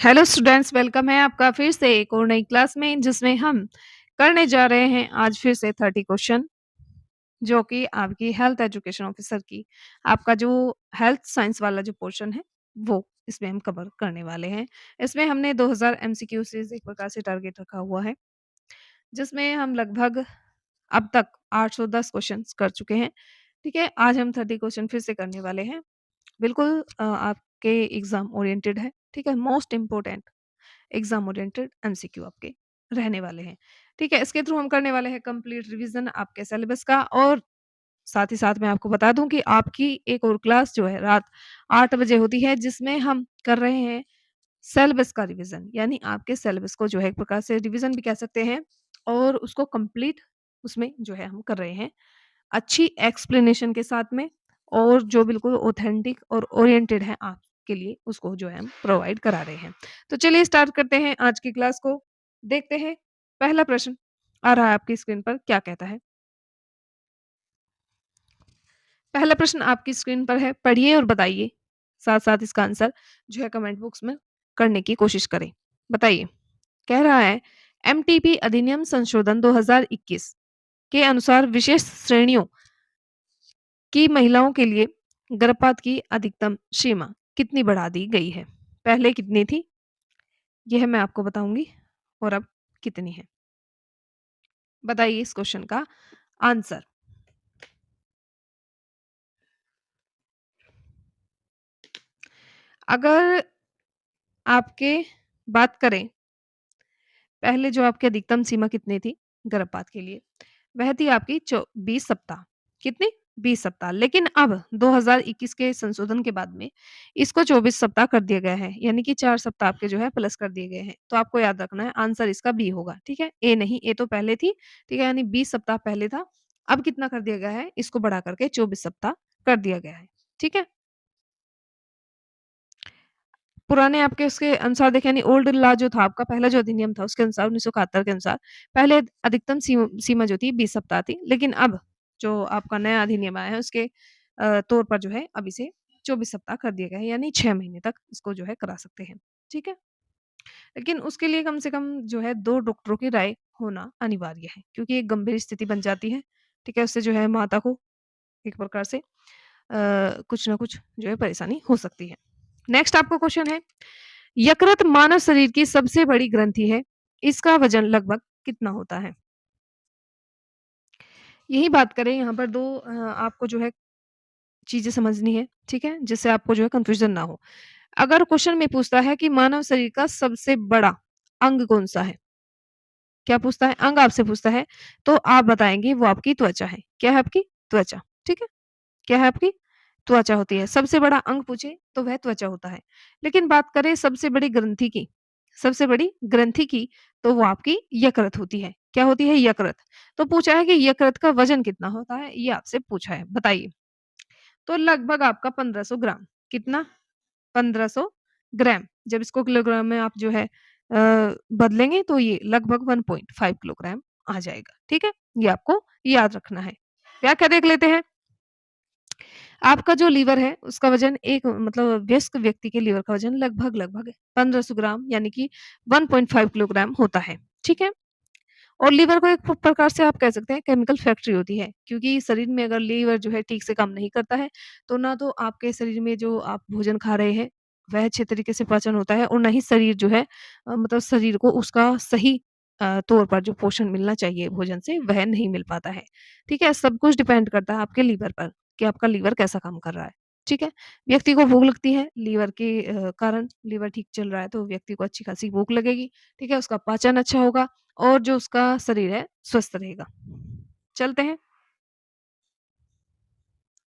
Hello students, welcome है आपका फिर से एक और नई क्लास में जिसमें हम करने जा रहे हैं आज फिर से 30 क्वेश्चन जो कि आपकी हेल्थ एजुकेशन ऑफिसर की आपका जो हेल्थ साइंस वाला जो पोर्शन है वो इसमें हम कवर करने वाले हैं। इसमें हमने 2000 एमसीक्यू सीरीज एक प्रकार से टारगेट रखा हुआ है जिसमें हम लगभग अब तक 810 क्वेश्चंस कर चुके हैं। ठीक है, आज हम 30 क्वेश्चन फिर से करने वाले हैं। बिल्कुल आपके एग्जाम ओरिएंटेड है। ठीक है, most important exam oriented MCQ आपके रहने वाले हैं। ठीक है, इसके थ्रू हम करने वाले हैं कंप्लीट रिवीजन आपके सिलेबस का और साथ ही साथ मैं आपको बता दूं कि आपकी एक और क्लास जो है रात 8 बजे होती है जिसमें हम कर रहे हैं सिलेबस का रिवीजन, यानी आपके सिलेबस को जो है एक प्रकार से रिवीजन भी कह सकते हैं और उसको कंप्लीट उसमें जो है हम कर रहे हैं अच्छी एक्सप्लेनेशन के साथ में और जो बिल्कुल ऑथेंटिक और ओरिएंटेड है आपके लिए उसको जो है हम प्रोवाइड करा रहे हैं। तो चलिए स्टार्ट करते हैं आज की क्लास को। देखते हैं पहला प्रश्न आ रहा है आपकी स्क्रीन पर, क्या कहता है? पहला प्रश्न आपकी स्क्रीन पर है, पढ़िए और बताइए। साथ-साथ इसका आंसर जो है कमेंट बॉक्स में करने की कोशिश करें। बताइए, कह रहा है एमटीपी अधिनियम संशोधन 2021 के अनुसार विशेष श्रेणियों की महिलाओं के लिए गर्भपात की अधिकतम सीमा कितनी बढ़ा दी गई है? पहले कितनी थी? यह मैं आपको बताऊँगी और अब कितनी है? बताइए इस क्वेश्चन का आंसर। अगर आपके बात करें, पहले जो आपकी अधिकतम सीमा कितनी थी गर्भपात के लिए? वह थी आपकी 20 सप्ताह। कितनी? 20 सप्ताह। लेकिन अब 2021 के संशोधन के बाद में इसको 24 सप्ताह कर दिया गया है, यानी कि 4 सप्ताह आपके जो है प्लस कर दिए गए हैं। तो आपको याद रखना है आंसर इसका बी होगा, ठीक है? ए नहीं, ए तो पहले थी, ठीक है? यानी 20 सप्ताह पहले था, अब कितना कर दिया गया है? इसको बढ़ा करके 24 सप्ताह कर दिया गया है, ठीक है? पुराने आपके उसके अनुसार देखें, यानी ओल्ड लॉ जो था आपका, पहला जो अधिनियम था उसके अनुसार 1971 के अनुसार पहले अधिकतम सीमा जो थी 20 सप्ताह थी। लेकिन अब जो आपका नया अधिनियम आया है उसके तौर पर जो है अब इसे 24 सप्ताह कर दिया गया है, यानी 6 महीने तक इसको जो है करा सकते हैं। ठीक है? लेकिन उसके लिए कम से कम जो है 2 डॉक्टरों की राय होना अनिवार्य है, क्योंकि एक गंभीर स्थिति बन जाती है। ठीक है? उससे जो है माता को एक प्रकार से कुछ ना कुछ जो है परेशानी हो सकती है। नेक्स्ट आपका क्वेश्चन है, यकृत मानव शरीर की सबसे बड़ी ग्रंथि है। इसका वजन लगभग कितना होता है? यही बात करें यहाँ पर 2 आपको जो है चीज़ें समझनी है, ठीक है? जिससे आपको जो है कन्फ्यूज़न ना हो। अगर क्वेश्चन में पूछता है कि मानव शरीर का सबसे बड़ा अंग कौन-सा है? क्या पूछता है? अंग आपसे पूछता है, तो आप बताएँगे वो आपकी त्वचा है। क्या है आपकी? त्वचा, ठीक है? क्या है आपकी? त्वचा होती है। सबसे बड़ा अंग पूछे तो वह त्वचा होता है। लेकिन बात करें सबसे बड़ी ग्रंथि की, तो वो आपकी यकृत होती है। क्या होती है? यकृत। तो पूछा है कि यकृत का वज़न कितना होता है? ये आपसे पूछा है, बताइए। तो लगभग आपका 1500 ग्राम। कितना? 1500 ग्राम। जब इसको किलोग्राम में आप जो है बदलेंगे तो ये लगभग 1.5 किलोग्राम आ जाएगा। ठीक है? ये आपको याद रखना है। व्याख्या देख लेते हैं। आपका जो लीवर है उसका वज़न एक मतलब वयस्क व्यक्ति के लीवर का वज़न लगभग-लगभग 1500 ग्राम यानी कि 1.5 किलोग्राम होता है। ठीक है? और लीवर को एक प्रकार से आप कह सकते हैं केमिकल फैक्ट्री होती है, क्योंकि शरीर में अगर लीवर जो है ठीक से काम नहीं करता है, तो ना तो आपके शरीर में जो आप भोजन खा रहे हैं, वह अच्छे तरीके से पाचन होता है और ना ही शरीर जो है मतलब शरीर को उसका सही तौर पर जो पोषण मिलना चाहिए भोजन से, वह नहीं मिल पाता है। ठीक है? सब कुछ डिपेंड करता है आपके लीवर पर, कि आपका लीवर कैसा काम कर रहा है। ठीक है? व्यक्ति को भूख लगती है, लीवर के कारण लीवर ठीक चल रहा है, तो व्यक्ति को अच्छी खासी भूख लगेगी। ठीक है? उसका पाचन अच्छा होगा और जो उसका शरीर है स्वस्थ रहेगा। चलते हैं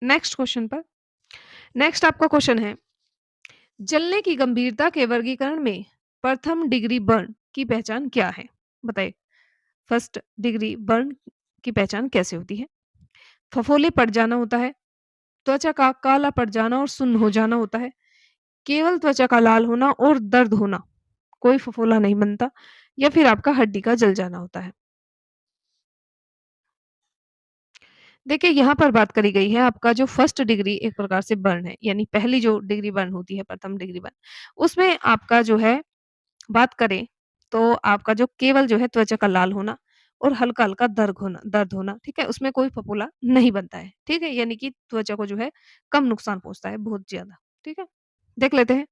नेक्स्ट क्वेश्चन पर। नेक्स्ट आपका क्वेश्चन है, जलने की गंभीरता के वर्गीकरण में प्रथम डिग्री बर्न की पहचान क्या है? बताइए, फर्स्ट डिग्री बर्न की पहचान कैसे होती है? फफोले पड़ जाना होता है, त्वचा का काला पड़ जाना और सुन्न हो जाना होता है, केवल त्वचा का लाल होना और दर्द होना, कोई फफोला नहीं बनता, या फिर आपका हड्डी का जल जाना होता है। देखिए, यहाँ पर बात करी गई है आपका जो फर्स्ट डिग्री एक प्रकार से बर्न है, यानी पहली जो डिग्री बर्न होती है, प्रथम डिग्री बर्न, उसमें आपका जो है बात करें तो आपका जो केवल जो है त्वचा का लाल होना और हल्का-हल्का दर्द होना, ठीक है? उसमें कोई फफोला नहीं बनता है, ठीक है? यानी कि त्वचा को जो है कम नुकसान पहुँचता है बहुत ज़्यादा, ठीक है? देख लेते हैं।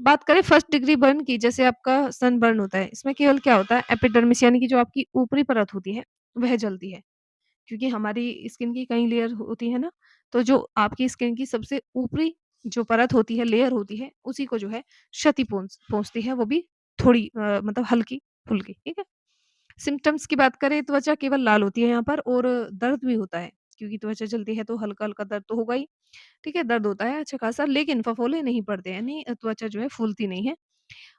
बात करें फर्स्ट डिग्री बर्न की, जैसे आपका सनबर्न होता है, इसमें केवल क्या होता है एपिडर्मिस यानी कि जो आपकी ऊपरी परत होती है, वह जलती है। क्योंकि हमारी स्किन की कई लेयर होती है ना, तो जो आपकी स्किन की सबसे ऊपरी जो परत होती है, लेयर होती है, उसी को जो है क्षति पहुँचती है, वो भी थोड़ी मतलब हल्की-फुल्की, ठीक है? सिम्पटम्स की बात करें, त्वचा केवल लाल होती है यहाँ पर और दर्द भी होता है, क्योंकि त्वचा जलती है तो हल्का-हल्का दर्द तो होगा ही, ठीक है? दर्द होता है अच्छा खासा, लेकिन फफोले नहीं पड़ते हैं, यानी त्वचा जो है फूलती नहीं है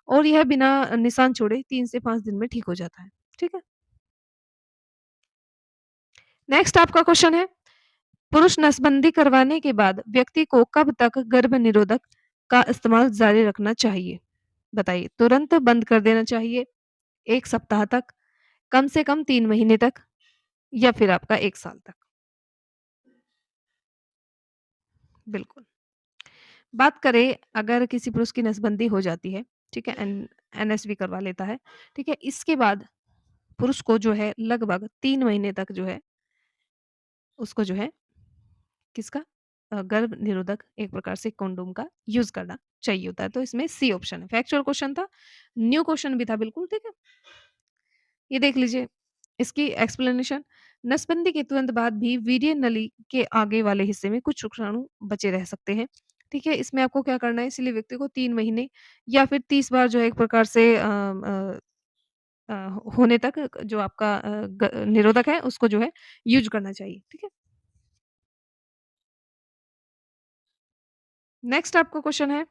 और यह बिना निशान छोड़े 3 से 5 दिन में ठीक हो जाता है, ठीक है? नेक्स्ट आपका क्वेश्चन है, पुरुष नसबंदी करवाने के बाद व्यक्ति को कब तक गर्भ निरोधक का इस्तेमाल जारी रखना चाहिए? बताइए, तुरंत बंद कर देना चाहिए, 1 सप्ताह तक, कम से कम 3 महीने तक या फिर आपका 1 साल तक? बिल्कुल। बात करें अगर किसी पुरुष की नसबंदी हो जाती है, ठीक है? एनएसवी करवा लेता है, ठीक है? इसके बाद पुरुष को जो है लगभग 3 महीने तक जो है, उसको जो है किसका गर्भ निरोधक एक प्रकार से कंडोम का यूज़ करना चाहिए होता है। तो इसमें सी ऑप्शन है। फैक्चुअल क्वेश्चन था, न्यू क्वेश्चन भी था बिल्कुल, ठीक है? ये देख लीजिए, इसकी एक्सप्लेनेशन नसबंदी के तुरंत बाद भी वीर्य नली के आगे वाले हिस्से में कुछ शुक्राणु बचे रह सकते हैं, ठीक है? इसमें आपको क्या करना है, इसलिए व्यक्ति को 3 महीने या फिर 30 बार जो है एक प्रकार से अ, होने तक जो आपका निरोधक है उसको जो है यूज़ करना चाहिए, ठीक है? नेक्स्ट आपका क्वेश्चन है,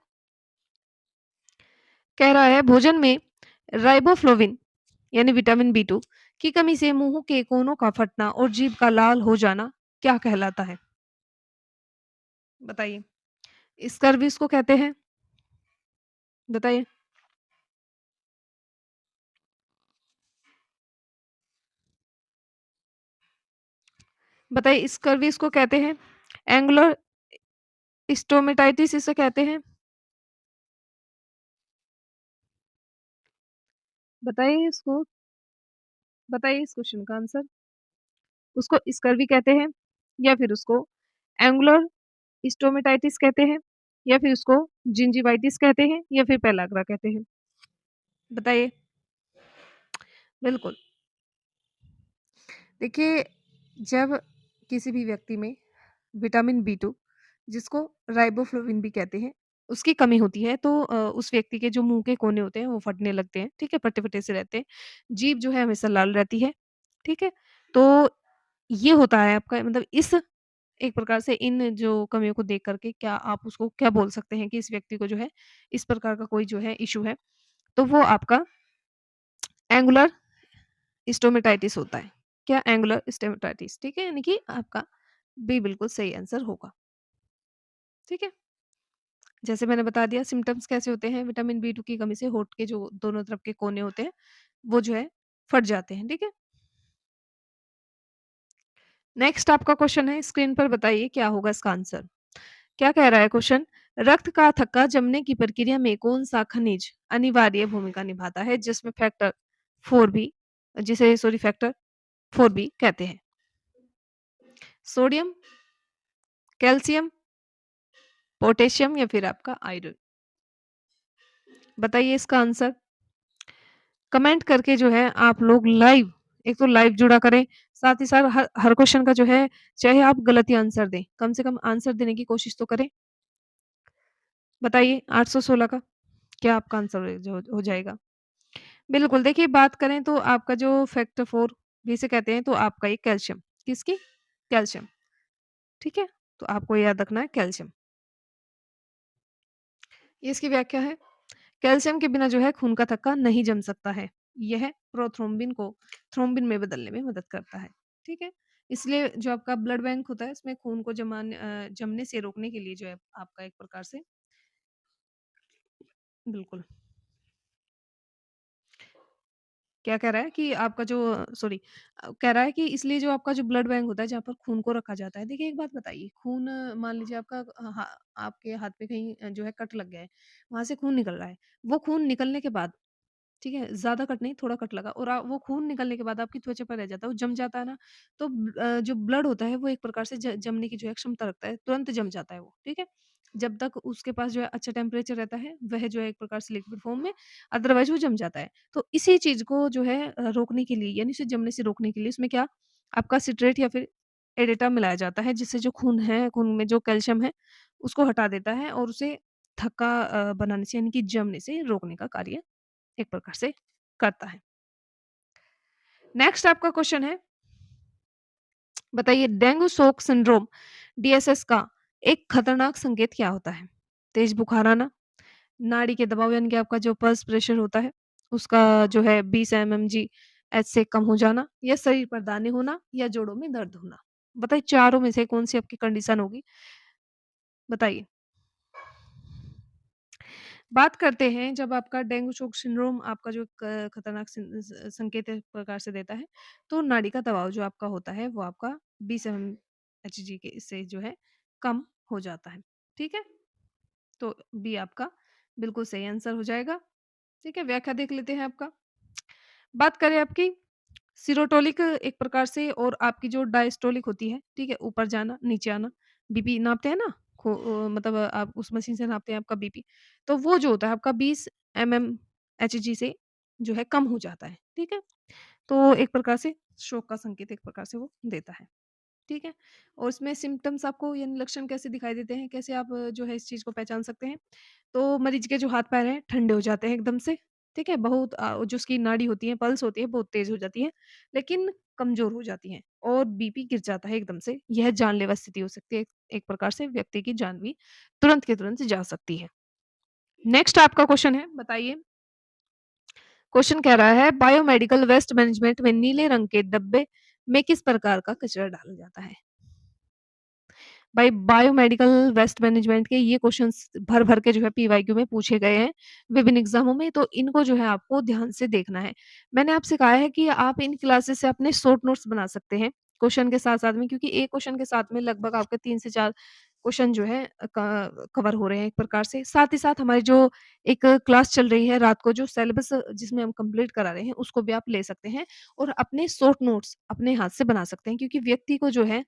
कह रहा है भोजन में राइबोफ्लाविन यानी विटामिन बी 2 की कमी से मुंह के कोनों का फटना और जीभ का लाल हो जाना क्या कहलाता है? बताइए। स्कर्वी इसको कहते हैं। बताइए। बताइए, स्कर्वी इसको कहते हैं। एंगुलर स्टोमेटाइटिस इसे कहते हैं। बताइए इसको। बताइए इस क्वेश्चन का आंसर। उसको स्कर्वी कहते हैं या फिर उसको एंगुलर स्टोमेटाइटिस कहते हैं या फिर उसको जिंजिवाइटिस कहते हैं या फिर पेलाग्रा कहते हैं। बताइए। बिल्कुल। देखिए, जब किसी भी व्यक्ति में विटामिन बी 2 जिसको राइबोफ्लाविन भी कहते हैं, उसकी कमी होती है तो उस व्यक्ति के जो मुँह के कोने होते हैं वो फटने लगते हैं, ठीक है? फटे-फटे से रहते हैं। जीभ जो है हमेशा लाल रहती है, ठीक है? तो ये होता है आपका मतलब इस एक प्रकार से इन जो कमियों को देख कर के क्या आप उसको क्या बोल सकते हैं कि इस व्यक्ति को जो है इस प्रकार का कोई जो है इश्यू है, तो वो आपका एंगुलर स्टोमेटाइटिस होता है। क्या? एंगुलर स्टोमेटाइटिस, ठीक है? यानी कि आपका बी बिल्कुल सही आंसर होगा, ठीक है? जैसे मैंने बता दिया सिम्पटम्स कैसे होते हैं, विटामिन बी 2 की कमी से होंठ के जो दोनों तरफ के कोने होते हैं, वो जो है फट जाते हैं, ठीक है? नेक्स्ट आपका क्वेश्चन है, स्क्रीन पर बताइए क्या होगा इसका आंसर? क्या कह रहा है क्वेश्चन? रक्त का थक्का जमने की प्रक्रिया में कौन-सा खनिज अनिवार्य भूमिका निभाता है जिसमें फैक्टर 4b जिसे सॉरी फैक्टर 4b कहते हैं? सोडियम, कैल्शियम, पोटेशियम या फिर आपका आयरन? बताइए इसका आंसर। कमेंट करके जो है आप लोग लाइव एक तो लाइव जुड़ा करें, साथ ही साथ हर हर क्वेश्चन का जो है चाहे आप गलत ही आंसर दें, कम से कम आंसर देने की कोशिश तो करें। बताइए 816 का क्या आपका आंसर जो हो जाएगा? बिल्कुल, देखिए बात करें तो आपका जो फैक्टर 4 जिसे कहते हैं तो आपका ये कैल्शियम, किसकी? कैल्शियम, ठीक है? तो आपको याद रखना है कैल्शियम। ये इसकी व्याख्या है, कैल्शियम के बिना जो है खून का थक्का नहीं जम सकता है। यह प्रोथ्रोम्बिन को थ्रोम्बिन में बदलने में मदद करता है, ठीक है? इसलिए जो आपका ब्लड बैंक होता है इसमें खून को जमने से रोकने के लिए जो है आपका एक प्रकार से बिल्कुल। क्या कह रहा है कि आपका जो सॉरी कह रहा है कि इसलिए जो आपका जो ब्लड बैंक होता है जहाँ पर खून को रखा जाता है। देखिए एक बात बताइए खून मान लीजिए आपका आपके हाथ पे कहीं जो है कट लग गया है, वहाँ से खून निकल रहा है। वो खून निकलने के बाद ठीक है? ज़्यादा कट नहीं, थोड़ा कट लगा और वो खून निकलने के बाद आपकी त्वचा पर रह जाता है, वो जम जाता है ना, तो जो ब्लड होता है वो एक प्रकार से जमने की जो है क्षमता रखता है, तुरंत जम जाता है वो, ठीक है? जब तक उसके पास जो है अच्छा टेम्परेचर रहता है, वह जो है एक प्रकार से लिक्विड फॉर्म में, अदरवाइज़ वो जम जाता है। तो इसी चीज़ को जो है रोकने के लिए यानी उसे जमने से रोकने के लिए उसमें क्या आपका सिट्रेट या फिर एडेटा मिलाया जाता है, जिससे जो खून है, खून में जो कैल्शियम है, उसको हटा देता है और उसे थक्का बनाने से यानी कि जमने से रोकने का कार्य एक प्रकार से करता है। नेक्स्ट आपका क्वेश्चन है, बताइए डेंगू शॉक सिंड्रोम डीएसएस का एक खतरनाक संकेत क्या होता है? तेज बुखार आना, नाड़ी के दबाव यानी कि आपका जो पल्स प्रेशर होता है, उसका जो है 20 mmHg से कम हो जाना या शरीर पर दाने होना या जोड़ों में दर्द होना। बताइए चारों में से कौन-सी आपकी कंडीशन होगी? बताइए। बात करते हैं जब आपका डेंगू शॉक सिंड्रोम आपका जो खतरनाक संकेत एक प्रकार से देता है, तो नाड़ी का दबाव जो आपका होता है वो आपका 20 mmHg के से जो है कम हो जाता है। ठीक है? तो बी आपका बिल्कुल सही आंसर हो जाएगा। ठीक है? व्याख्या देख लेते हैं आपका। बात करें आपकी सीरोटोनिक एक प्रकार से और आपकी जो डायस्टोलिक होती है, ठीक है? ऊपर जाना, नीचे आना, बीपी नापते हैं ना? मतलब आप उस मशीन से नापते हैं आपका बीपी, तो वो जो होता है आपका 20 mmHg से जो है कम हो जाता है, ठीक है? तो एक प्रकार से शॉक का संकेत एक प्रकार से वो देता है, ठीक है? और इसमें सिम्पटम्स आपको यानी लक्षण कैसे दिखाई देते हैं? कैसे आप जो है इस चीज़ को पहचान सकते हैं? तो मरीज के जो हाथ-पैर हैं ठंडे हो जाते हैं एकदम से, ठीक है? बहुत जो उसकी नाड़ी होती है, पल्स होती है बहुत तेज़ हो जाती है, लेकिन कमज़ोर हो जाती हैं और बीपी गिर जाता है एकदम से। यह जानलेवा स्थिति हो सकती है, एक प्रकार से व्यक्ति की जान भी तुरंत के तुरंत जा सकती है। नेक्स्ट आपका क्वेश्चन है, बताइए। क्वेश्चन कह रहा है बायोमेडिकल वेस्ट मैनेजमेंट में नीले रंग के डब्बे में किस प्रकार का कचरा डाला जाता है? भाई बायोमेडिकल वेस्ट मैनेजमेंट के ये क्वेश्चंस भर-भर के जो है पीवाईक्यू में पूछे गए हैं विभिन्न एग्जामों में, तो इनको जो है आपको ध्यान से देखना है। मैंने आपसे कहा है कि आप इन क्लासेस से अपने शॉर्ट नोट्स बना सकते हैं, क्वेश्चन के साथ-साथ में क्योंकि एक क्वेश्चन के साथ में लगभग आपके 3 से 4 क्वेश्चन जो है कवर हो रहे हैं एक प्रकार से। साथ ही साथ हमारी जो एक क्लास चल रही है रात को जो सिलेबस जिसमें हम कंप्लीट करा रहे हैं, उसको भी आप ले सकते हैं और अपने शॉर्ट नोट्स अपने हाथ से बना सकते हैं क्योंकि व्यक्ति को जो है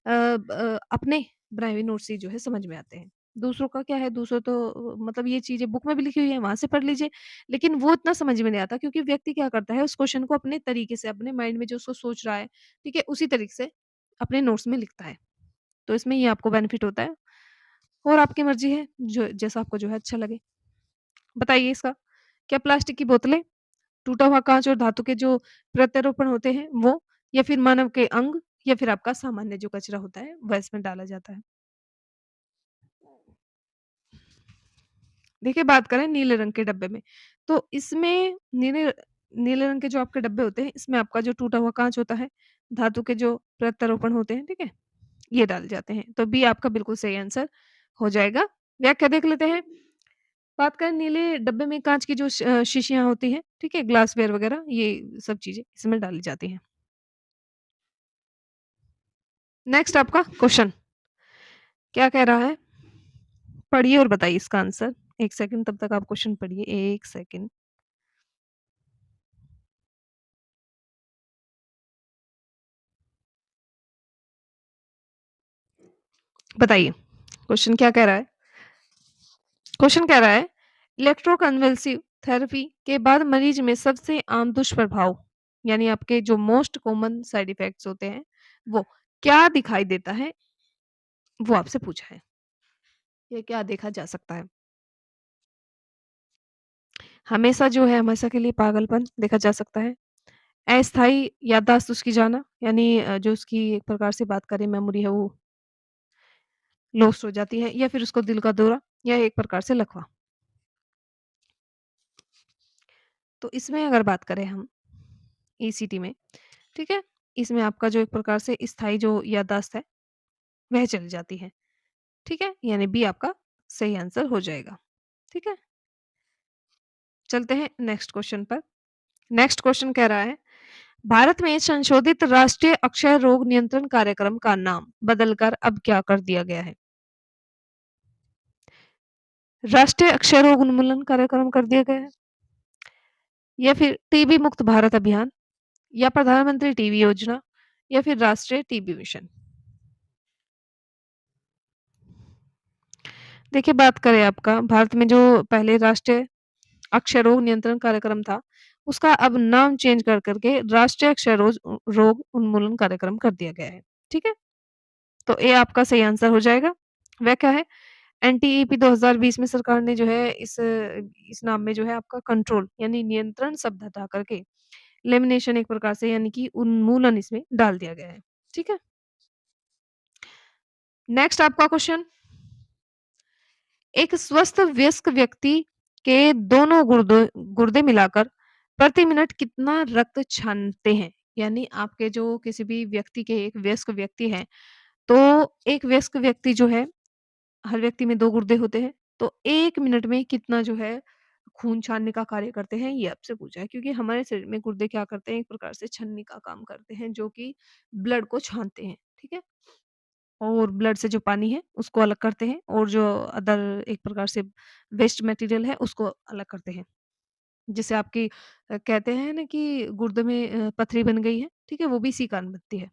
अपने बनाए हुए नोट्स ही जो है समझ में आते हैं। दूसरों का क्या है, दूसरों तो मतलब ये चीज़ें बुक में भी लिखी हुई है, वहाँ से पढ़ लीजिए, लेकिन वो इतना समझ में नहीं आता क्योंकि व्यक्ति क्या करता है उस क्वेश्चन को अपने तरीके से, अपने माइंड में जो उसको सोच रहा है, ठीक है? उसी तरीके से अपने नोट्स में लिखता है। तो इसमें ये आपको बेनिफिट होता है और आपकी मर्ज़ी है, जो जैसा आपको जो है अच्छा लगे। बताइए इसका, क्या प्लास्टिक की बोतलें, टूटा हुआ काँच और धातु के जो प्रत्यारोपण होते हैं वो, या फिर मानव के अंग, या फिर आपका सामान्य जो कचरा होता है, वह इसमें डाला जाता है? देखिए, बात करें नीले रंग के डब्बे में, तो इसमें नीले नीले रंग के जो आपके डब्बे होते हैं, इसमें आपका जो टूटा हुआ काँच होता है, धातु के जो प्रत्यारोपण होते हैं, ठीक है? ये डाले जाते हैं। तो बी आपका बिल्कुल सही आंसर हो जाएगा। व्याख्या देख लेते हैं। बात करें नीले डब्बे में काँच की जो शीशियाँ होती हैं, ठीक है? ग्लासवेयर वगैरह ये सब चीज़ें इसमें डाली जाती हैं। नेक्स्ट आपका क्वेश्चन क्या कह रहा है? पढ़िए और बताइए इसका आंसर। 1 सेकंड तब तक आप क्वेश्चन पढ़िए, 1 सेकंड। बताइए, क्वेश्चन क्या कह रहा है? क्वेश्चन कह रहा है इलेक्ट्रोकन्वल्सिव थेरेपी के बाद मरीज में सबसे आम दुष्प्रभाव यानी आपके जो मोस्ट कॉमन साइड इफेक्ट्स होते हैं वो क्या दिखाई देता है, वो आपसे पूछा है। ये क्या देखा जा सकता है? हमेशा जो है हमेशा के लिए पागलपन देखा जा सकता है। अस्थायी याददाश्त उसकी जाना यानी जो उसकी एक प्रकार से बात करें मेमोरी है वो लॉस्ट हो जाती है, या फिर उसको दिल का दौरा, या एक प्रकार से लकवा। तो इसमें अगर बात करें हम ईसीटी में, ठीक है? इसमें आपका जो एक प्रकार से स्थायी जो याददाश्त है, वह चली जाती है, ठीक है? यानी बी आपका सही आंसर हो जाएगा, ठीक है? चलते हैं नेक्स्ट क्वेश्चन पर। नेक्स्ट क्वेश्चन कह रहा है, भारत में संशोधित राष्ट्रीय अक्षय रोग नियंत्रण कार्यक्रम का नाम बदलकर अब क्या कर दिया गया है? राष्ट्रीय अक्षय रोग उन्मूलन कार्यक्रम कर दिया गया है। या फिर टीबी मुक्त भारत अभियान या प्रधानमंत्री टीबी योजना या फिर राष्ट्रीय टीबी मिशन? देखिए, बात करें आपका भारत में जो पहले राष्ट्रीय अक्षय रोग नियंत्रण कार्यक्रम था, उसका अब नाम चेंज कर के राष्ट्रीय अक्षय रोग उन्मूलन कार्यक्रम कर दिया गया है। ठीक है? तो ये आपका सही आंसर हो जाएगा। वह क्या है? एनटीईपी 2020 में सरकार ने जो है इस नाम में जो है आपका कंट्रोल यानी नियंत्रण शब्द हटा करके लेमिनेशन एक प्रकार से यानी कि उन्मूलन इसमें डाल दिया गया है। ठीक है? नेक्स्ट आपका क्वेश्चन, एक स्वस्थ वयस्क व्यक्ति के दोनों गुर्दे मिलाकर प्रति मिनट कितना रक्त छानते हैं? यानी आपके जो किसी भी व्यक्ति के एक वयस्क व्यक्ति है, तो एक वयस्क व्यक्ति जो है, हर व्यक्ति में 2 गुर्दे होते हैं, तो 1 मिनट में कितना जो है खून छानने का कार्य करते हैं, ये आपसे पूछा है। क्योंकि हमारे शरीर में गुर्दे क्या करते हैं, एक प्रकार से छन्नी का काम करते हैं, जो कि ब्लड को छानते हैं, ठीक है? और ब्लड से जो पानी है, उसको अलग करते हैं और जो अदर एक प्रकार से वेस्ट मटेरियल है, उसको अलग करते हैं। जिसे आपकी कहते हैं ना कि गुर्दे में पथरी बन गई है, ठीक है? वो भी इसी कारण बनती है।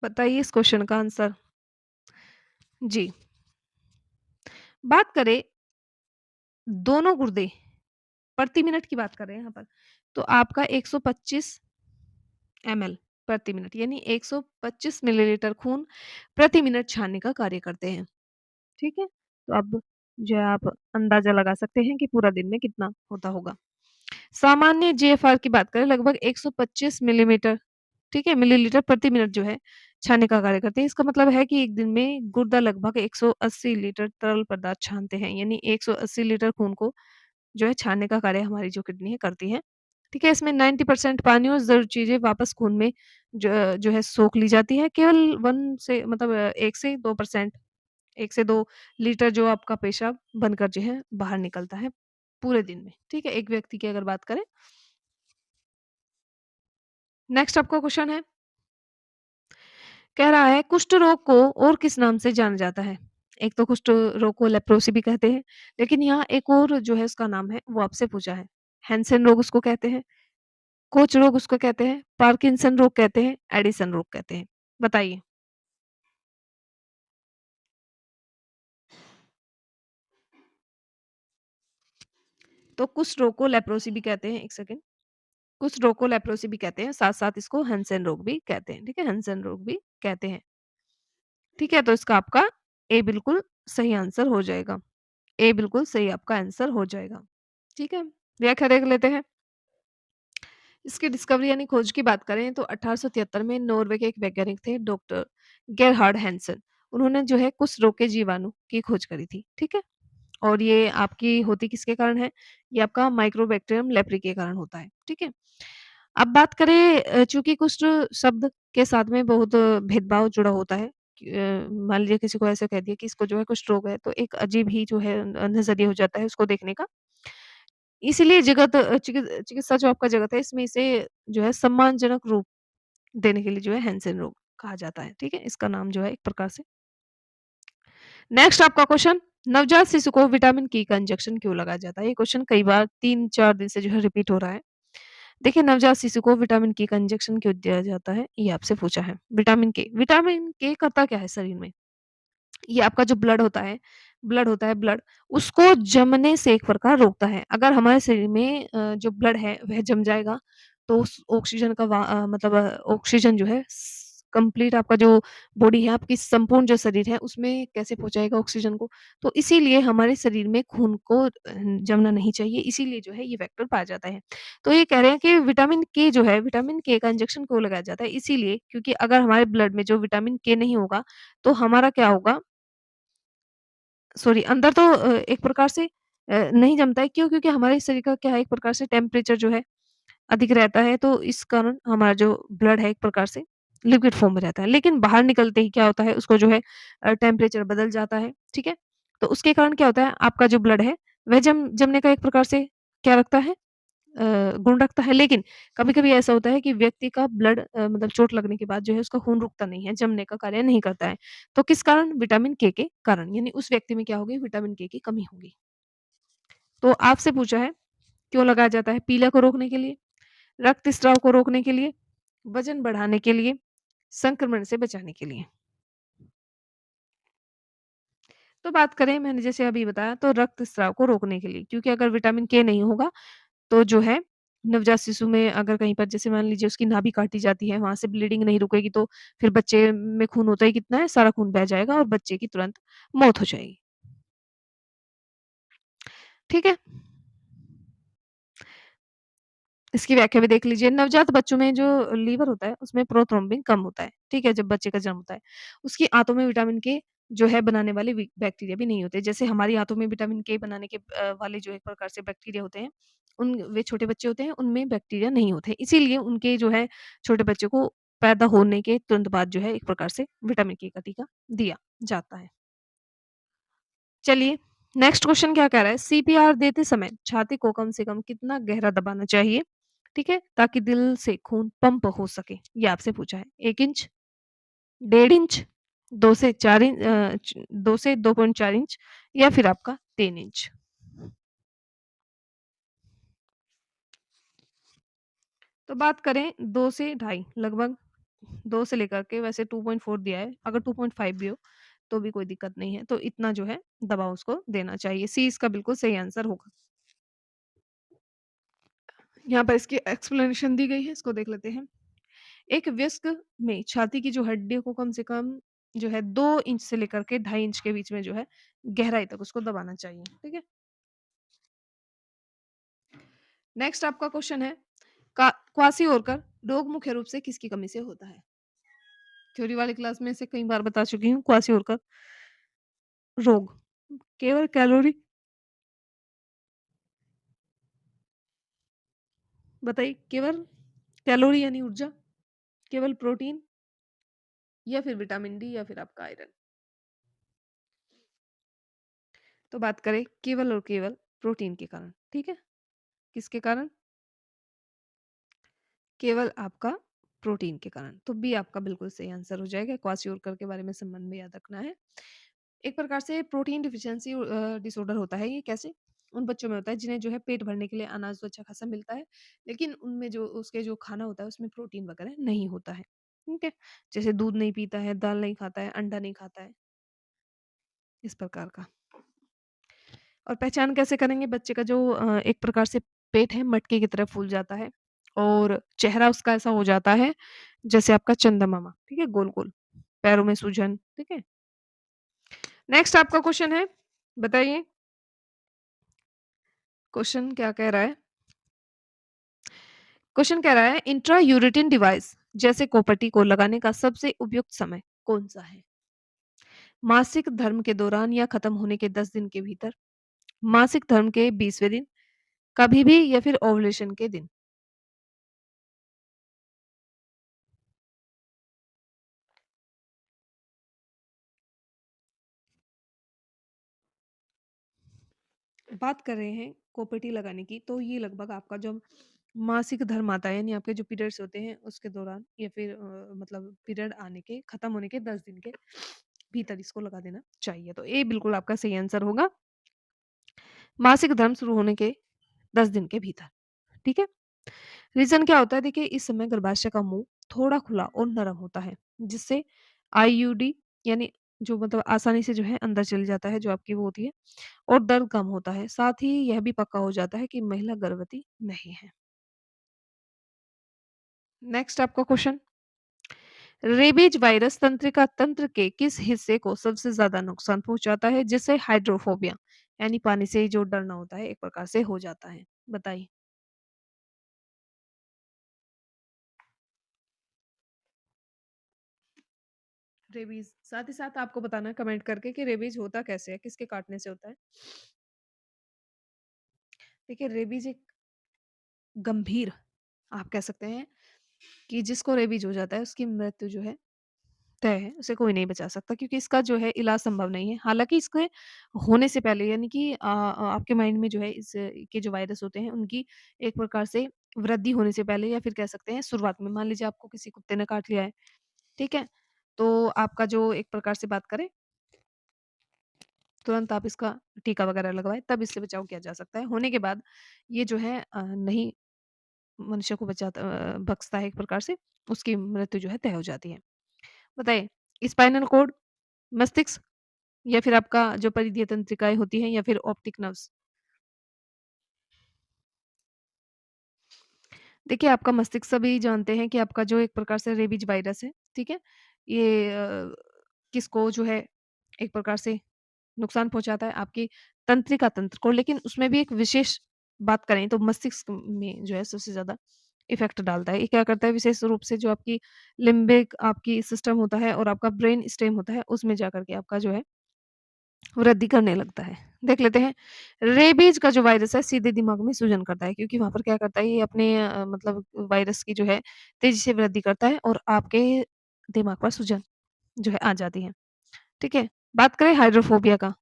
बताइए इस क्वेश्चन का आंसर। जी, बात करें दोनों गुर्दे प्रति मिनट की बात कर रहे हैं यहाँ पर, तो आपका 125 एमएल प्रति मिनट यानी 125 मिलीलीटर खून प्रति मिनट छानने का कार्य करते हैं, ठीक है? तो अब जो है आप अंदाज़ा लगा सकते हैं कि पूरा दिन में कितना होता होगा। सामान्य जीएफआर की बात करें लगभग 125 मिलीमीटर, ठीक है? मिलीलीटर प्रति मिनट जो है छानने का कार्य करते हैं। इसका मतलब है कि एक दिन में गुर्दा लगभग 180 लीटर तरल पदार्थ छानते हैं, यानी 180 लीटर खून को जो है छानने का कार्य हमारी जो किडनी है करती है। ठीक है? इसमें 90% पानी और ज़रूरी चीज़ें वापस खून में जो है सोख ली जाती है। केवल 1 से मतलब 1 से 2% 1 से 2 लीटर जो आपका पेशाब बनकर जो है बाहर निकलता है पूरे दिन में। ठीक है? एक व्यक्ति की अगर बात करें। नेक्स्ट आपका क्वेश्चन है, कह रहा है कुष्ठ रोग को और किस नाम से जाना जाता है? एक तो कुष्ठ रोग को लेप्रोसी भी कहते हैं, लेकिन यहाँ एक और जो है उसका नाम है वो आपसे पूछा है। हैंसेन रोग उसको कहते हैं, कोच रोग उसको कहते हैं, पार्किंसन रोग कहते हैं, एडिसन रोग कहते हैं। बताइए। तो कुष्ठ रोग को लेप्रोसी भी कहते हैं, 1 सेकंड। कुष्ठ रोग को लेप्रोसी भी कहते हैं, साथ-साथ इसको हैंसेन रोग भी कहते हैं, ठीक है? हैंसेन रोग भी कहते हैं। ठीक है? तो इसका आपका ए बिल्कुल सही आंसर हो जाएगा। ए बिल्कुल सही आपका आंसर हो जाएगा। ठीक है? व्याख्या देख लेते हैं। इसकी डिस्कवरी यानी खोज की बात करें तो 1873 में नॉर्वे के एक वैज्ञानिक थे डॉक्टर गेरहार्ड हैंसन। उन्होंने जो है कुष्ठ रोग के जीवाणु की खोज करी थी, ठीक है? और ये आपकी होती किसके कारण है? ये आपका माइक्रोबैक्टीरियम लेप्री के कारण होता है, ठीक है? अब बात करें चूँकि कुष्ठ शब्द के साथ में बहुत भेदभाव जुड़ा होता है। मान लीजिए किसी को ऐसे कह दिया कि इसको जो है कुष्ठ रोग है, तो एक अजीब ही जो है नज़रिया हो जाता है उसको देखने का। इसीलिए चिकित्सा जो आपका जगत है इसमें इसे जो है सम्मानजनक रूप देने के लिए जो है हैंसेन रोग कहा जाता है, ठीक है? इसका नाम जो है एक प्रकार से। नेक्स्ट आपका क्वेश्चन, नवजात शिशु को विटामिन की का इंजेक्शन क्यों लगाया जाता है? ये क्वेश्चन कई बार 3-4 दिन से जो है रिपीट हो रहा है। देखिए नवजात शिशु को विटामिन के का इंजेक्शन क्यों दिया जाता है? ये आपसे पूछा है। विटामिन के करता क्या है शरीर में? ये आपका जो ब्लड होता है ब्लड, उसको जमने से एक प्रकार रोकता है। अगर हमारे शरीर में जो ब्लड है वह जम जाएगा, तो उस ऑक्सीजन का मतलब ऑक्सीजन जो है कंप्लीट आपका जो बॉडी है, आपकी संपूर्ण जो शरीर है, उसमें कैसे पहुँचाएगा ऑक्सीजन को? तो इसीलिए हमारे शरीर में खून को जमना नहीं चाहिए, इसीलिए जो है ये फैक्टर पाया जाता है। तो ये कह रहे हैं कि विटामिन के का इंजेक्शन क्यों लगाया जाता है? इसीलिए क्योंकि अगर हमारे ब्लड में जो विटामिन के नहीं होगा, तो हमारा क्या होगा, सॉरी अंदर तो एक प्रकार से नहीं जमता है, क्यों? क्योंकि हमारे शरीर का क्या है एक प्रकार से टेम्परेचर जो है अधिक रहता है, तो इस कारण हमारा जो ब्लड है एक प्रकार से लिक्विड फॉर्म में रहता है। लेकिन बाहर निकलते ही क्या होता है उसको जो है टेम्परेचर बदल जाता है, ठीक है? तो उसके कारण क्या होता है आपका जो ब्लड है वह जमने का एक प्रकार से क्या रखता है गुण रखता है। लेकिन कभी-कभी ऐसा होता है कि व्यक्ति का ब्लड मतलब चोट लगने के बाद जो है उसका खून रुकता नहीं है, जमने का कार्य नहीं करता है। तो किस कारण? विटामिन के कारण, यानी उस व्यक्ति में क्या होगी विटामिन के की कमी होगी। तो आपसे पूछा है, क्यों लगाया जाता है? पीलिया को रोकने के लिए, रक्तस्राव को रोकने के लिए, वज़न बढ़ाने के लिए, संक्रमण से बचाने के लिए। तो बात करें मैंने जैसे अभी बताया तो रक्तस्राव को रोकने के लिए, क्योंकि अगर विटामिन के नहीं होगा तो जो है नवजात शिशु में अगर कहीं पर जैसे मान लीजिए उसकी नाभि काटी जाती है, वहाँ से ब्लीडिंग नहीं रुकेगी तो फिर बच्चे में खून होता ही कितना है, सारा खून बह जाएगा और बच्चे की तुरंत मौत हो जाएगी। ठीक है? इसकी व्याख्या भी देख लीजिए। नवजात बच्चों में जो लीवर होता है, उसमें प्रोथ्रोम्बिन कम होता है, ठीक है? जब बच्चे का जन्म होता है। उसकी आंतों में विटामिन के जो है बनाने वाले बैक्टीरिया भी नहीं होते। जैसे हमारी आंतों में विटामिन के बनाने के वाले जो एक प्रकार से बैक्टीरिया होते हैं, उन वे छोटे बच्चे होते हैं, उनमें बैक्टीरिया नहीं होते। इसीलिए उनके जो है छोटे बच्चे को पैदा होने के तुरंत बाद जो है एक प्रकार से विटामिन के का टीका दिया जाता है। चलिए, नेक्स्ट क्वेश्चन क्या कह रहा है? सीपीआर देते समय छाती को कम से कम कितना गहरा दबाना चाहिए? ठीक है? ताकि दिल से खून पंप हो सके। ये आपसे पूछा है। 1 इंच, 1.5 इंच, 2 से 4 2 से 2.4 इंच या फिर आपका 3 इंच। तो बात करें 2 से ढाई लगभग 2 से लेकर के वैसे 2.4 दिया है, अगर 2.5 भी हो, तो भी कोई दिक्कत नहीं है। तो इतना जो है दबाव उसको देना चाहिए। सी इसका बिल्कुल सही आंसर होगा। यहाँ पर इसकी एक्सप्लेनेशन दी गई है, इसको देख लेते हैं। एक वयस्क में छाती की जो हड्डियों को कम से कम जो है 2 इंच से लेकर के 2.5 इंच के बीच में जो है गहराई तक उसको दबाना चाहिए, ठीक है? नेक्स्ट आपका क्वेश्चन है का क्वासिओरकर रोग मुख्य रूप से किसकी कमी से होता है? थ्योरी वाली क्लास में से कई बार बता चुकी हूँ क्वासिओरकर रोग केवल कैलोरी बताइए केवल कैलोरी यानी ऊर्जा, केवल प्रोटीन या फिर विटामिन डी या फिर आपका आयरन। तो बात करें केवल और केवल प्रोटीन के कारण, ठीक है? किसके कारण? केवल आपका प्रोटीन के कारण। तो बी आपका बिल्कुल सही आंसर हो जाएगा। क्वासिओरकर के बारे में संबंध में याद रखना है। एक प्रकार से प्रोटीन डिफिशियंसी डिसऑर्डर होता है ये कैसे? उन बच्चों में होता है जिन्हें जो है पेट भरने के लिए अनाज तो अच्छा खासा मिलता है, लेकिन उनमें जो उसके जो खाना होता है उसमें प्रोटीन वगैरह नहीं होता है। ठीक है? जैसे दूध नहीं पीता है, दाल नहीं खाता है, अंडा नहीं खाता है, इस प्रकार का। और पहचान कैसे करेंगे बच्चे का जो एक प्रकार से पेट है मटके की तरह फूल जाता है और चेहरा उसका ऐसा हो जाता है जैसे आपका चंदा मामा, ठीक है? गोल-गोल, पैरों में सूजन, ठीक है? नेक्स्ट आपका क्वेश्चन है, बताइए क्वेश्चन क्या कह रहा है? क्वेश्चन कह रहा है इंट्रायूरेटिन डिवाइस जैसे कोपटी को लगाने का सबसे उपयुक्त समय कौन-सा है? मासिक धर्म के दौरान या खत्म होने के 10 दिन के भीतर, मासिक धर्म के 20वें दिन, कभी भी या फिर ओव्यूलेशन के दिन? बात कर रहे हैं कोपटी लगाने की, तो ये लगभग आपका जो मासिक धर्म आता है, यानी आपके जो पीरियड्स होते हैं, उसके दौरान या फिर मतलब पीरियड आने के खत्म होने के 10 दिन के भीतर इसको लगा देना चाहिए। तो ये बिल्कुल आपका सही आंसर होगा, मासिक धर्म शुरू होने के 10 दिन के भीतर, ठीक है? रीज़न क्या होता है देखिए इस समय गर्भाशय का मुँह थोड़ा खुला और नरम होता है, जिससे आईयूडी यानी जो मतलब आसानी से जो है अंदर चली जाता है, जो आपकी वो होती है और दर्द कम होता है। साथ ही यह भी पक्का हो जाता है कि महिला गर्भवती नहीं है। नेक्स्ट आपका क्वेश्चन, रेबीज वायरस तंत्रिका तंत्र के किस हिस्से को सबसे ज़्यादा नुकसान पहुँचाता है, जिससे हाइड्रोफोबिया यानी पानी से जो डरना होता है, एक प्रकार से हो जाता है? बताइए। रेबीज, साथ ही साथ आपको बताना है कमेंट करके कि रेबीज होता कैसे है, किसके काटने से होता है? देखिए रेबीज एक गंभीर आप कह सकते हैं कि जिसको रेबीज हो जाता है उसकी मृत्यु जो है तय है, उसे कोई नहीं बचा सकता क्योंकि इसका जो है इलाज संभव नहीं है। हालाँकि इसके होने से पहले यानी कि आपके माइंड में जो है इस के जो वायरस होते हैं उनकी एक प्रकार से वृद्धि होने से पहले या फिर कह सकते हैं शुरुआत में, मान लीजिए आपको किसी कुत्ते ने काट लिया है, ठीक है? तो आपका जो एक प्रकार से बात करें तुरंत आप इसका टीका वगैरह लगवाएँ, तब इससे बचाव किया जा सकता है। होने के बाद ये जो है नहीं मनुष्य को बख्शता है एक प्रकार से, उसकी मृत्यु जो है तय हो जाती है। बताइए, स्पाइनल कॉर्ड, मस्तिष्क या फिर आपका जो परिधीय तंत्रिकाएँ होती हैं या फिर ऑप्टिक नर्व्स? देखिए, आपका मस्तिष्क सभी जानते हैं कि आपका जो एक प्रकार से रेबीज वायरस है, ठीक है? ये किसको जो है एक प्रकार से नुकसान पहुँचाता है आपकी तंत्रिका तंत्र को, लेकिन उसमें भी एक विशेष बात करें तो मस्तिष्क में जो है सबसे ज़्यादा इफ़ेक्ट डालता है। ये क्या करता है विशेष रूप से जो आपकी लिम्बिक आपकी सिस्टम होता है और आपका ब्रेन स्टेम होता है, उसमें जाकर के आपका जो है वृद्धि करने लगता है। देख लेते हैं, रेबीज़ का जो वायरस है सीधे दिमाग में सूजन करता है क्योंकि वहाँ पर क्या करता है ये अपने मतलब वायरस की जो है तेज़ी से वृद्धि करता है और आपके दिमाग पर सूजन जो है आ जाती है। ठीक है? बात करें हाइड्रोफोबिया का,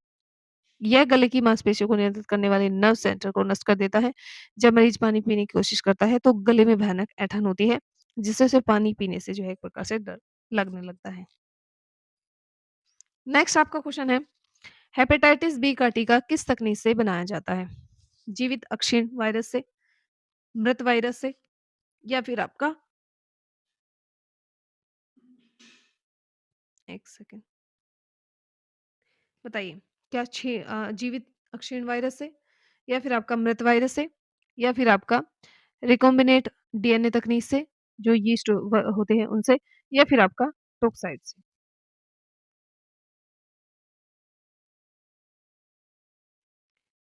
यह गले की मांसपेशियों को नियंत्रित करने वाले नर्व सेंटर को नष्ट कर देता है। जब मरीज़ पानी पीने की कोशिश करता है तो गले में भयानक ऐंठन होती है, जिससे उसे पानी पीने से जो है एक प्रकार से डर लगने लगता है। नेक्स्ट आपका क्वेश्चन है, हेपेटाइटिस बी का टीका किस तकनीक से बनाया जाता है? जीवित अक्षीण वायरस से, मृत वायरस से या फिर आपका 1 सेकंड बताइए, क्या जीवित अक्षीण वायरस से या फिर आपका मृत वायरस से या फिर आपका रिकॉम्बिनेंट डीएनए तकनीक से जो यीस्ट होते हैं उनसे या फिर आपका टोक्साइड से?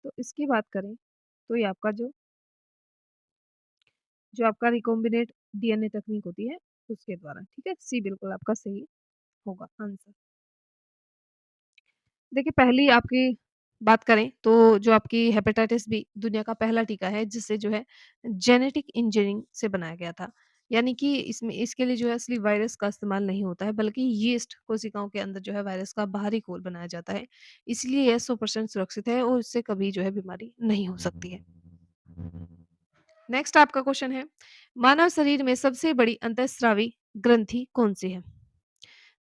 तो इसकी बात करें तो ये आपका जो आपका रिकॉम्बिनेंट डीएनए तकनीक होती है उसके द्वारा, ठीक है? सी बिल्कुल आपका सही होगा आंसर। देखिए, पहली आपकी बात करें तो जो आपकी हेपेटाइटिस बी दुनिया का पहला टीका है जिसे जो है जेनेटिक इंजीनियरिंग से बनाया गया था। यानी कि इसमें इसके लिए जो है असली वायरस का इस्तेमाल नहीं होता है बल्कि यीस्ट कोशिकाओं के अंदर जो है वायरस का बाहरी घोल बनाया जाता है। इसलिए यह 100% सुरक्षित है और इससे कभी जो है बीमारी नहीं हो सकती है। नेक्स्ट आपका क्वेश्चन है, मानव शरीर में सबसे बड़ी अंतःस्रावी ग्रंथि कौन-सी है?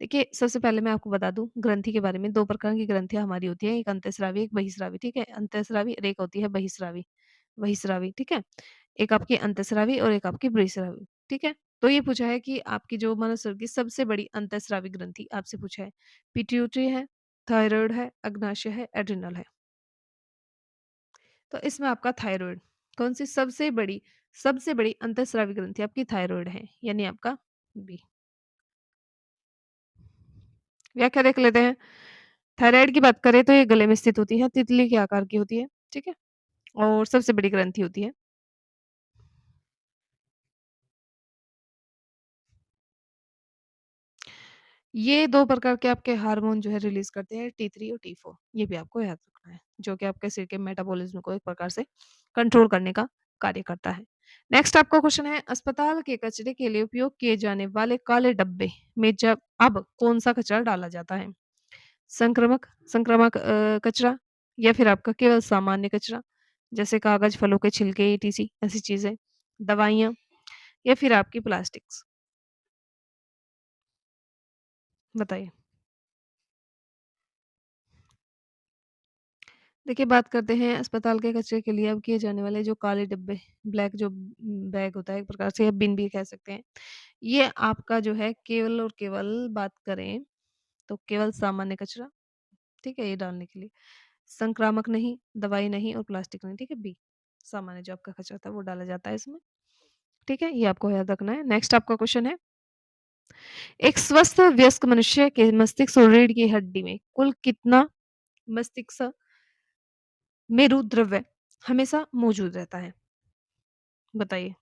देखिए, सबसे पहले मैं आपको बता दूँ ग्रंथि के बारे में 2 प्रकार की ग्रंथियाँ हमारी होती हैं, एक अंतःस्रावी, एक बहिःस्रावी, ठीक है? अंतःस्रावी और एक होती है बहिःस्रावी बहिःस्रावी, ठीक है? एक आपकी अंतःस्रावी और एक आपकी बहिःस्रावी, ठीक है? तो ये पूछा है कि आपकी जो मानव शरीर की सबसे बड़ी अंतःस्रावी ग्रंथि आपसे पूछा है, पिट्यूटरी है, थायरॉइड है, अग्नाशय है, एड्रिनल है। तो इसमें आपका थायरॉइड कौन-सी सबसे बड़ी अंतःस्रावी ग्रंथि आपकी थायरॉइड है, यानी आपका बी। व्याख्या देख लेते हैं। थायराइड की बात करें तो ये गले में स्थित होती है, तितली के आकार की होती है, ठीक है? और सबसे बड़ी ग्रंथि होती है। ये 2 प्रकार के आपके हार्मोन जो है रिलीज़ करते हैं T3 और T4 ये भी आपको याद रखना है, जो कि आपके शरीर के मेटाबॉलिज़्म को एक प्रकार से कंट्रोल करने का कार्य करता है। नेक्स्ट आपका क्वेश्चन है, अस्पताल के कचरे के लिए उपयोग किए जाने वाले काले डब्बे में जब अब कौन-सा कचरा डाला जाता है? संक्रामक कचरा या फिर आपका केवल सामान्य कचरा, जैसे कागज़, फलों के छिलके, ईटीसी ऐसी चीज़ें, दवाइयाँ या फिर आपकी प्लास्टिक्स? बताइए। देखिए, बात करते हैं अस्पताल के कचरे के लिए अब किए जाने वाले जो काले डिब्बे, ब्लैक जो बैग होता है एक प्रकार से या बिन भी कह सकते हैं। ये आपका जो है केवल और केवल बात करें तो केवल सामान्य कचरा, ठीक है? ये डालने के लिए। संक्रामक नहीं, दवाई नहीं और प्लास्टिक नहीं, ठीक है? बी, सामान्य जो आपका कचरा था वो डाला जाता है इसमें, ठीक है? ये आपको याद रखना है। नेक्स्ट आपका क्वेश्चन है, एक स्वस्थ वयस्क मनुष्य के मस्तिष्क और रीढ़ की हड्डी में कुल कितना मस्तिष्क मेरु द्रव्य हमेशा मौजूद रहता है? बताइए।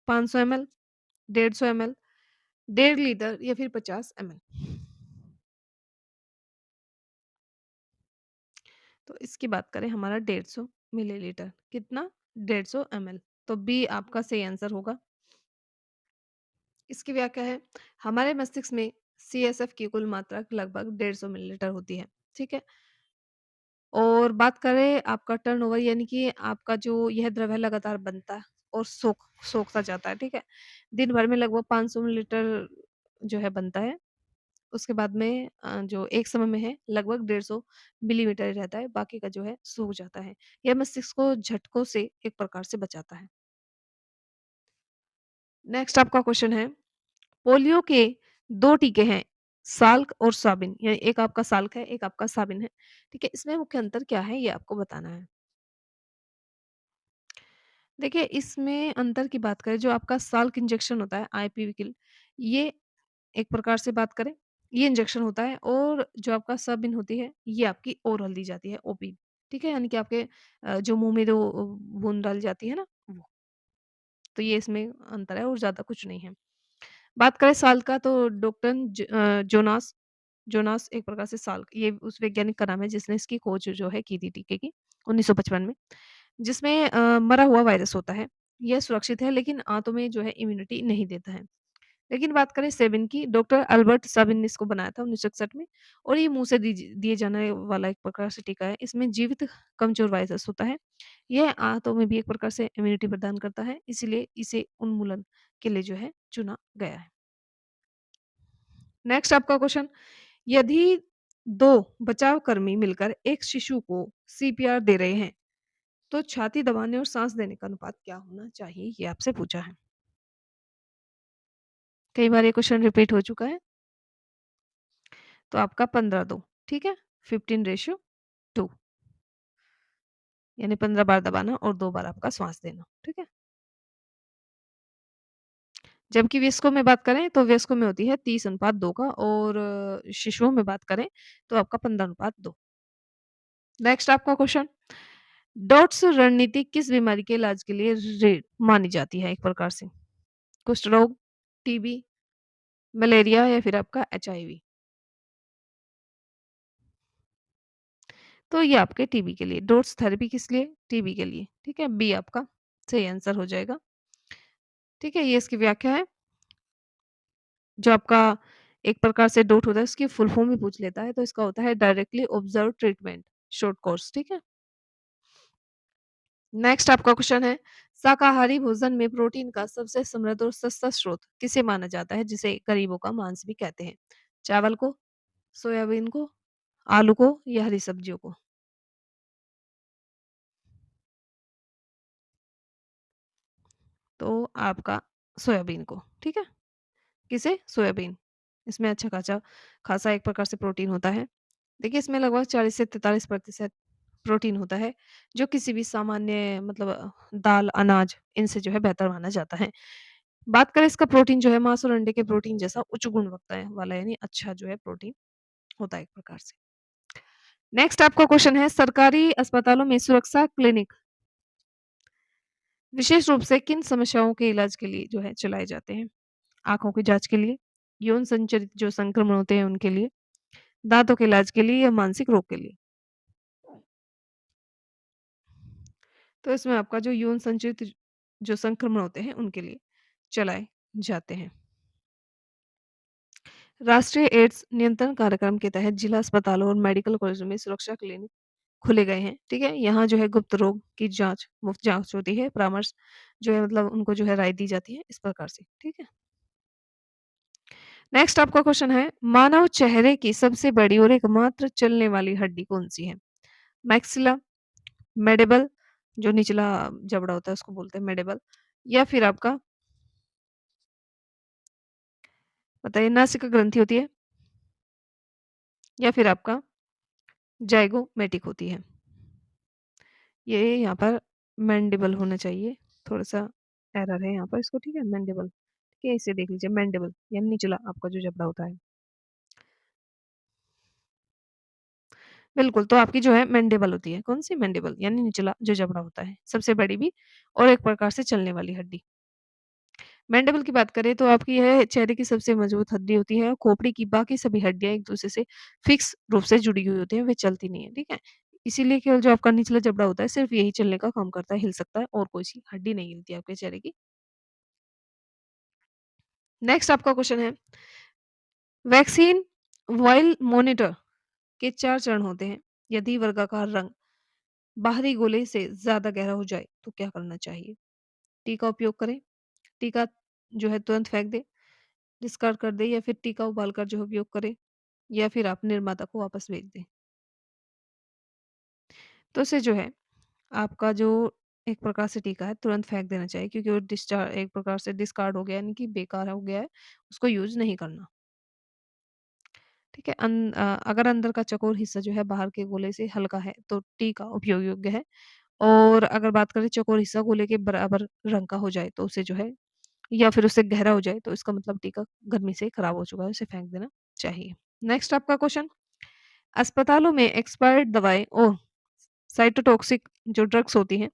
500 एमएल, 150 एमएल, 1.5 लीटर या फिर 50 एमएल? तो इसकी बात करें हमारा 150 मिलीलीटर, कितना? 150 एमएल, तो बी आपका सही आंसर होगा। इसकी व्याख्या है, हमारे मस्तिष्क में सीएसएफ की कुल मात्रा लगभग 150 मिलीलीटर होती है, ठीक है? और बात करें आपका टर्नओवर यानी कि आपका जो यह द्रव्य लगातार बनता और सोखता जाता है, ठीक है? दिन भर में लगभग 500 मिलीलीटर जो है बनता है। उसके बाद में जो एक समय में है लगभग 150 मिलीमीटर ही रहता है, बाकी का जो है सूख जाता है। यह मस्तिष्क को झटकों से एक प्रकार से बचाता है। नेक्स्ट आपका क्वेश्चन है, पोलियो के 2 टीके हैं, साल्क और साबिन, यानी एक आपका साल्क है, एक आपका साबिन है, ठीक है? इसमें मुख्य अंतर क्या है, ये आपको बताना है। देखिए, इसमें अंतर की बात करें, जो आपका साल्क इंजेक्शन होता है, आईपीवी किल, ये एक प्रकार से बात करें, ये इंजेक्शन होता है और जो आपका साबिन होती है, ये आपकी ओरल दी जाती है, ओपी, ठीक है? यानी कि आपके जो मुँह में जो बूंद डाली जाती है ना, वो। तो ये इसमें अंतर है और ज़्यादा कुछ नहीं है। बात करें साल्क का तो जोनास जोनास एक प्रकार से साल्क, ये उस वैज्ञानिक का नाम है जिसने इसकी खोज जो है की थी टीके की 1955 में, जिसमें मरा हुआ वायरस होता है। यह सुरक्षित है लेकिन आंतों में जो है इम्यूनिटी नहीं देता है। लेकिन बात करें सेबिन की, डॉक्टर अल्बर्ट साबिन ने इसको बनाया था 1961 में और ये मुँह से दिए जाने वाला एक प्रकार से टीका है। इसमें जीवित कमज़ोर वायरस होता है। यह आंतों में भी एक प्रकार से इम्यूनिटी प्रदान करता है, इसीलिए इसे उन्मूलन के लिए जो है चुना गया है। नेक्स्ट आपका क्वेश्चन, यदि 2 बचाव कर्मी मिलकर एक शिशु को सीपीआर दे रहे हैं, तो छाती दबाने और साँस देने का अनुपात क्या होना चाहिए? ये आपसे पूछा है। कई बार ये क्वेश्चन रिपीट हो चुका है, तो आपका 15-2, ठीक है? 15:2, यानी 15 बार दबाना और 2 बार आपका श्वास देना, ठीक है? जबकि वयस्कों में बात करें, तो वयस्कों में होती है 30:2 का और शिशुओं में बात करें, तो आपका 15:2। नेक्स्ट आपका क्वेश्चन, डॉट्स रणनीति किस बीमारी के इलाज के लिए मानी जाती है एक प्रकार से? कुष्ठ रोग, टीबी, मलेरिया या फिर आपका एचआईवी? तो ये आपके टीबी के लिए, डोट्स थेरेपी किस लिए? टीबी के लिए, ठीक है? बी आपका सही आंसर हो जाएगा, ठीक है? ये इसकी व्याख्या है। जो आपका एक प्रकार से डोट होता है, उसकी फुल फॉर्म भी पूछ लेता है, तो इसका होता है directly observe treatment, short course, ठीक है? नेक्स्ट आपका क्वेश्चन है, शाकाहारी भोजन में प्रोटीन का सबसे समृद्ध और सस्ता स्रोत किसे माना जाता है, जिसे गरीबों का मांस भी कहते हैं? चावल को, सोयाबीन को, आलू को या हरी सब्जियों को? तो आपका सोयाबीन को, ठीक है? किसे? सोयाबीन। इसमें अच्छा खासा खासा एक प्रकार से प्रोटीन होता है। देखिए, इसमें लगभग 40 से 43% प्रोटीन होता है, जो किसी भी सामान्य मतलब दाल, अनाज इनसे जो है बेहतर माना जाता है। बात करें इसका प्रोटीन जो है मांस और अंडे के प्रोटीन जैसा उच्च गुणवत्ता वाला, यानी अच्छा जो है प्रोटीन होता है एक प्रकार से। नेक्स्ट आपका क्वेश्चन है, सरकारी अस्पतालों में सुरक्षा क्लिनिक विशेष रूप से किन समस्याओं के इलाज के लिए जो है चलाए जाते हैं? आँखों की जाँच के लिए, यौन संचरित जो संक्रमण होते हैं उनके लिए, दाँतों के इलाज के लिए या मानसिक रोग के लिए? तो इसमें आपका जो यौन संचरित जो संक्रमण होते हैं उनके लिए चलाए जाते हैं। राष्ट्रीय एड्स नियंत्रण कार्यक्रम के तहत जिला अस्पतालों और मेडिकल कॉलेजों में सुरक्षा क्लिनिक खोले गए हैं, ठीक है? यहाँ जो है गुप्त रोग की जाँच, मुफ्त जाँच होती है, परामर्श जो है मतलब उनको जो है राय दी जाती है, इस प्रकार से, ठीक है? नेक्स्ट आपका क्वेश्चन है, मानव चेहरे की सबसे बड़ी और एकमात्र चलने वाली हड्डी कौन-सी है? मैक्सिला, मैंडिबल जो निचला जबड़ा होता है उसको बोलते हैं मैंडिबल, या फिर आपका बताइए नासिका ग्रंथि होती है या फिर आपका ज़ाइगोमैटिक होती है। ये यहाँ पर मैंडिबल होना चाहिए, थोड़ा-सा एरर है यहाँ पर इसको, ठीक है? मैंडिबल, ठीक है? इसे देख लीजिए मैंडिबल यानी निचला आपका जो जबड़ा होता है। बिल्कुल, तो आपकी जो है मैंडिबल होती है, कौन-सी? मैंडिबल यानी निचला जो जबड़ा होता है, सबसे बड़ी भी और एक प्रकार से चलने वाली हड्डी। मैंडिबल की बात करें तो आपकी यह चेहरे की सबसे मजबूत हड्डी होती है और खोपड़ी की बाकी सभी हड्डियाँ एक-दूसरे से फिक्स रूप से जुड़ी हुई होती हैं, वे चलती नहीं है, ठीक है? इसीलिए केवल जो आपका निचला जबड़ा होता है सिर्फ़ यही चलने का काम करता है, हिल सकता है और कोई-सी हड्डी नहीं हिलती है आपके चेहरे की। नेक्स्ट आपका क्वेश्चन है, वैक्सीन वॉइल मॉनिटर के 4 चरण होते हैं। यदि वर्गाकार रंग बाहरी गोले से ज़्यादा गहरा हो जाए, तो क्या करना चाहिए? टी का उपयोग करें, टी का जो है तुरंत फेंक दें, डिस्कार्ड कर दें या फिर टी का उबालकर जो है उपयोग करें या फिर आप निर्माता को वापस भेज दें। तो इससे जो है आपका जो एक प्रकार से टीका है तुरंत फेंक देना चाहिए क्योंकि वो एक प्रकार से डिस्कार्ड हो गया यानी कि बेकार हो गया है, उसको यूज़ नहीं करना। ठीक है? अगर अंदर का चकोर हिस्सा जो है बाहर के गोले से हल्का है तो टी का उपयोग योग्य है और अगर बात करें चकोर हिस्सा गोले के बराबर रंग का हो जाए तो उसे जो है या फिर उससे गहरा हो जाए तो इसका मतलब टीका गर्मी से खराब हो चुका है, उसे फेंक देना चाहिए। नेक्स्ट आपका क्वेश्चन, अस्पतालों में एक्सपायर्ड दवाएँ ओह! साइटोटॉक्सिक जो ड्रग्स होती हैं,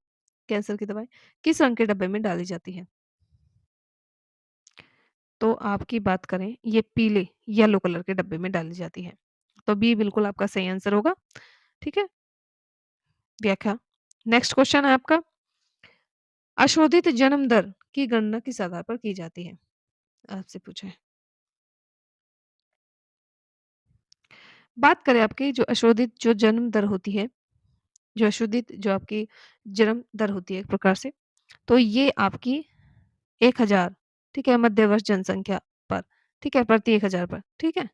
कैंसर की दवाएँ, किस रंग के डब्बे में डाली जाती हैं? तो आपकी बात करें, ये पीले येलो कलर के डब्बे में डाली जाती है। तो बी बिल्कुल आपका सही आंसर होगा, ठीक है? व्याख्या। नेक्स्ट क्वेश्चन है आपका, अशोधित जन्म दर की गणना किस आधार पर की जाती है? आपसे पूछा है। बात करें आपकी जो अशोधित जो जन्म दर होती है, जो अशोधित जो आपकी जन्म दर होती है एक प्रकार से, तो ये आपकी 1000 ठीक है, मध्य वर्ष जनसंख्या पर, ठीक है, प्रति 1000 पर, ठीक है?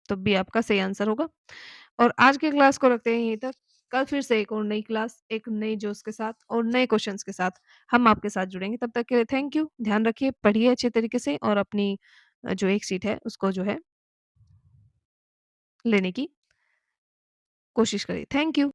तो बी आपका सही आंसर होगा। और आज की क्लास को रखते हैं यहीं तक। कल फिर से एक और नई क्लास, एक नई जोश के साथ और नए क्वेश्चन्स के साथ हम आपके साथ जुड़ेंगे। तब तक के लिए थैंक यू। ध्यान रखिए, पढ़िए अच्छे तरीके से और अपनी जो एक सीट है उसको जो है लेने की कोशिश करिए। Thank you.